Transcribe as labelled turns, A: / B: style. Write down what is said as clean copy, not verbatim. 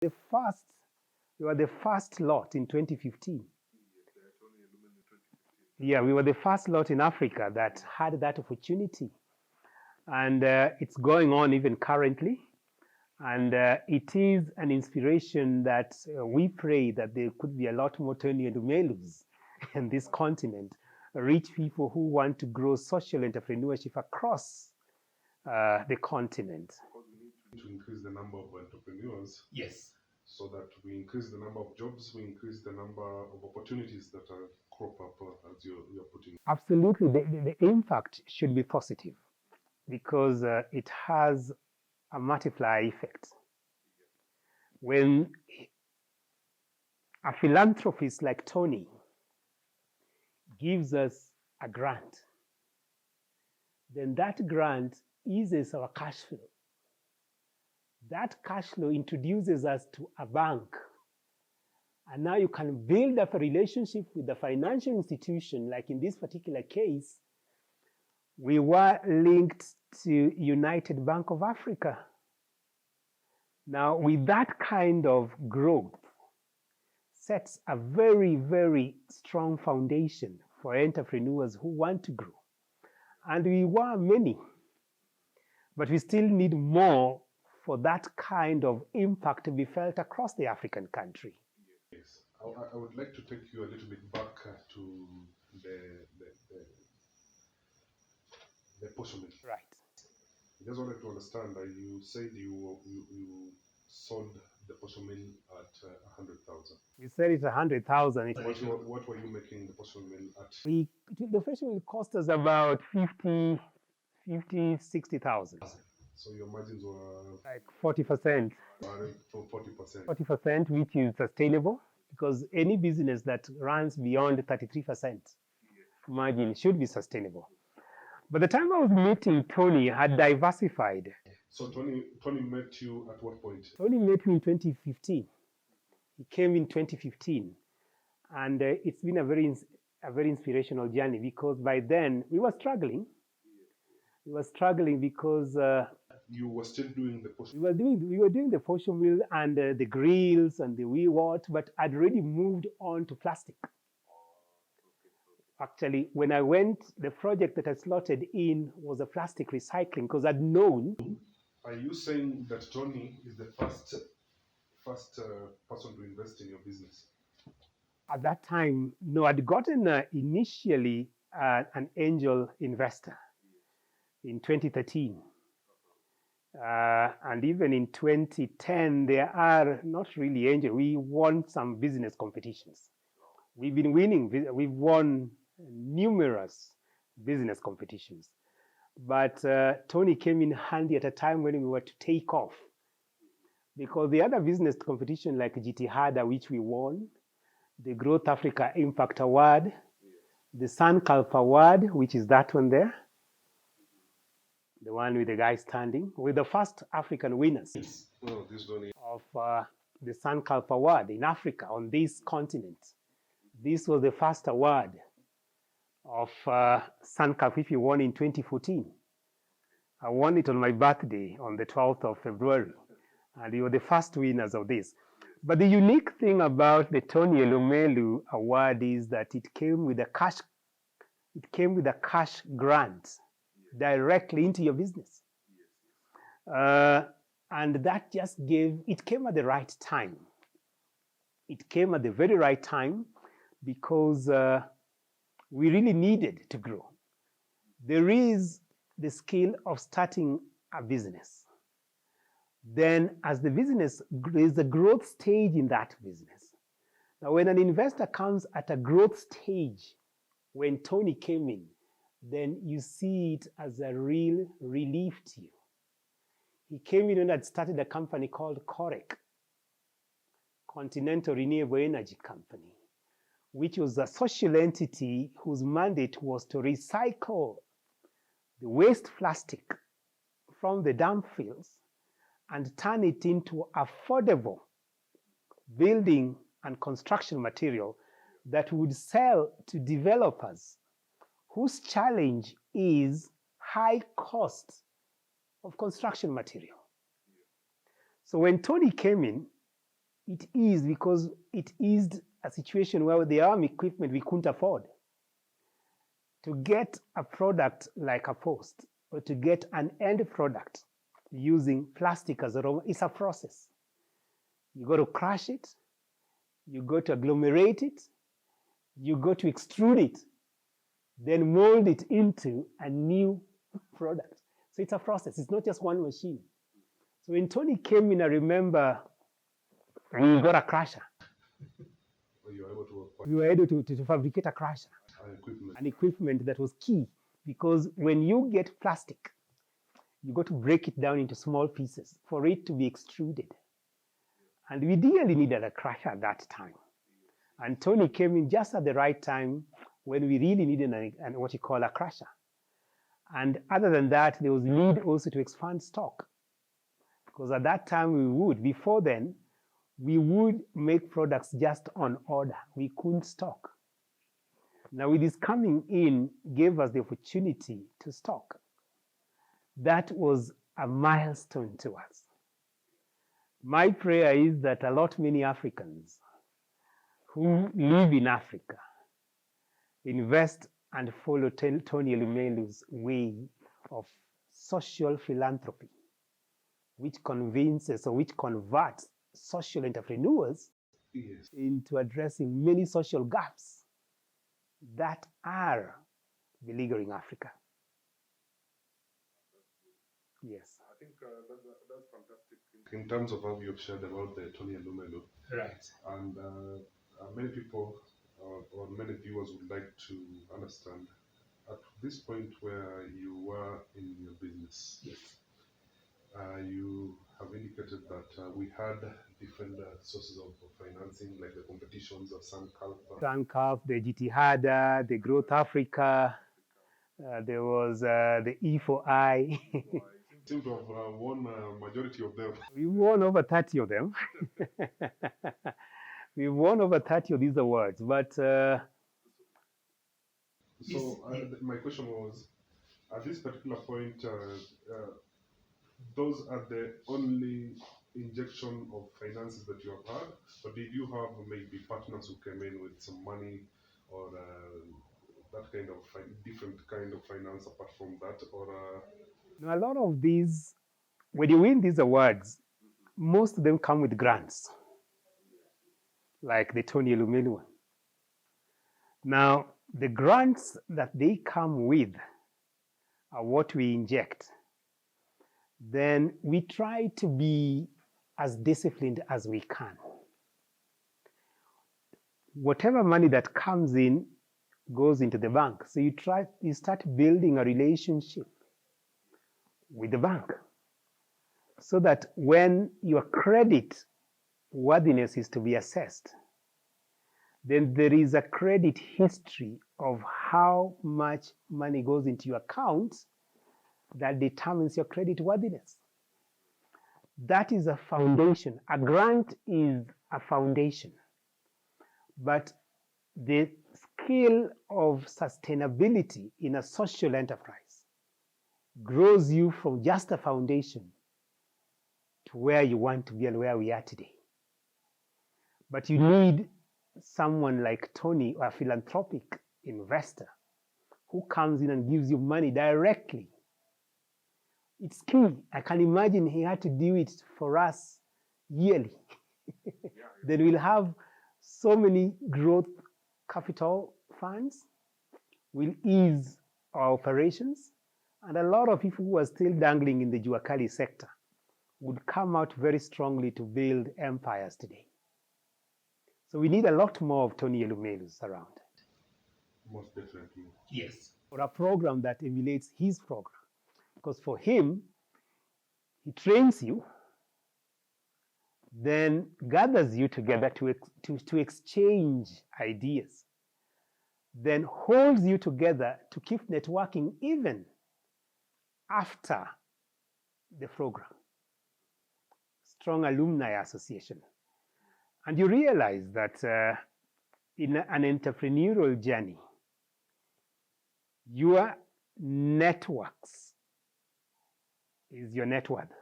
A: The first, we were the first lot in 2015. Yeah, we were the first lot in Africa that had that opportunity. And it's going on even currently. And it is an inspiration that we pray that there could be a lot more Tony Elumelus in this continent, rich people who want to grow social entrepreneurship across the continent.
B: We need to increase the number of entrepreneurs.
A: Yes.
B: So that we increase the number of jobs, we increase the number of opportunities that are crop up as you're putting.
A: Absolutely, the impact should be positive because it has a multiplier effect. When a philanthropist like Tony gives us a grant, then that grant eases our cash flow. That cash flow introduces us to a bank. And now you can build up a relationship with the financial institution, like in this particular case, we were linked to United Bank of Africa. Now, with that kind of growth, sets a very, very strong foundation for entrepreneurs who want to grow. And we were many, but we still need more for that kind of impact to be felt across the African country.
B: Yes, I would like to take you a little bit back to the posho mill.
A: Right.
B: I just wanted to understand that you said you sold the posho mill at 100,000.
A: We said it's 100,000.
B: What were you making the posho mill at?
A: The first one cost us about 60,000.
B: So your margins were
A: like 40%.
B: 40%.
A: 40%, which is sustainable because any business that runs beyond 33% margin should be sustainable. But the time I was meeting Tony had diversified.
B: So Tony met you at what point?
A: Tony met me in 2015. He came in 2015, and it's been a very inspirational journey because by then we were struggling. We were struggling because
B: you were still doing the posho.
A: We were doing the posho mill and the grills and the what, but I'd already moved on to plastic. Actually, when I went, the project that I slotted in was a plastic recycling because I'd known.
B: Are you saying that Tony is the first person to invest in your business?
A: At that time, no, I'd gotten initially an angel investor in 2013. And even in 2010, there are not really angels. We won some business competitions. We've been winning. We've won numerous business competitions. But Tony came in handy at a time when we were to take off. Because the other business competition like GT Hada, which we won, the Growth Africa Impact Award, the Sunculp Award, which is that one there, the one with the guy standing, with the first African winners of the Sunculp Award in Africa on this continent. This was the first award of Sunculp, which we won in 2014. I won it on my birthday on the 12th of February, and we were the first winners of this. But the unique thing about the Tony Elumelu Award is that it came with a cash grant directly into your business. And that just it came at the right time. It came at the very right time because we really needed to grow. There is the skill of starting a business. Then as the business, there's a growth stage in that business. Now, when an investor comes at a growth stage, when Tony came in, then you see it as a real relief to you. He came in and had started a company called COREC, Continental Renewable Energy Company, which was a social entity whose mandate was to recycle the waste plastic from the dump fields and turn it into affordable building and construction material that would sell to developers whose challenge is high cost of construction material. So when Tony came in, It is because it eased a situation where the arm equipment we couldn't afford. To get a product like a post, or to get an end product using plastic as a raw, it's a process. You got to crush it, you got to agglomerate it, you got to extrude it, then mold it into a new product. So it's a process. It's not just one machine. So when Tony came in, I remember we got a crusher. We were able to fabricate a crusher, an equipment that was key, because when you get plastic, you got to break it down into small pieces for it to be extruded. And we really needed a crusher at that time. And Tony came in just at the right time when we really needed what you call a crusher. And other than that, there was need also to expand stock. Because at that time before then, we would make products just on order. We couldn't stock. Now with this coming in, gave us the opportunity to stock. That was a milestone to us. My prayer is that many Africans who live in Africa invest and follow Tony Elumelu's way of social philanthropy, which convinces or which converts social entrepreneurs into addressing many social gaps that are beleaguering Africa. Yes.
B: I think that's fantastic. In terms of how you've shared about the Tony Elumelu,
A: right?
B: And many people or many viewers would like to understand at this point where you were in your business.
A: Yes.
B: You have indicated that we had different sources of financing, like the competitions of
A: Sunculp, the GT the Growth Africa. There was the E4I.
B: Seem to have won a majority of them.
A: We won over 30 of them. We won over 30 of these awards, but...
B: my question was, at this particular point, those are the only injection of finances that you have had, or did you have maybe partners who came in with some money, or that kind of different kind of finance apart from that, or...
A: Now, a lot of these, when you win these awards, most of them come with grants, like the Tony Elumelu one. Now, the grants that they come with are what we inject. Then we try to be as disciplined as we can. Whatever money that comes in goes into the bank. So you start building a relationship with the bank so that when your credit worthiness is to be assessed, then there is a credit history of how much money goes into your account that determines your credit worthiness. That is a foundation. A grant is a foundation. But the skill of sustainability in a social enterprise grows you from just a foundation to where you want to be and where we are today. But you need someone like Tony, or a philanthropic investor, who comes in and gives you money directly. It's key. I can imagine he had to do it for us yearly. Then we'll have so many growth capital funds, will ease our operations, and a lot of people who are still dangling in the Juakali sector would come out very strongly to build empires today. So we need a lot more of Tony Elumelus around.
B: Most definitely.
A: Yes. For a program that emulates his program. Because for him, he trains you, then gathers you together to exchange ideas, then holds you together to keep networking even after the program. Strong alumni association. And you realize that in an entrepreneurial journey, your networks is your net worth.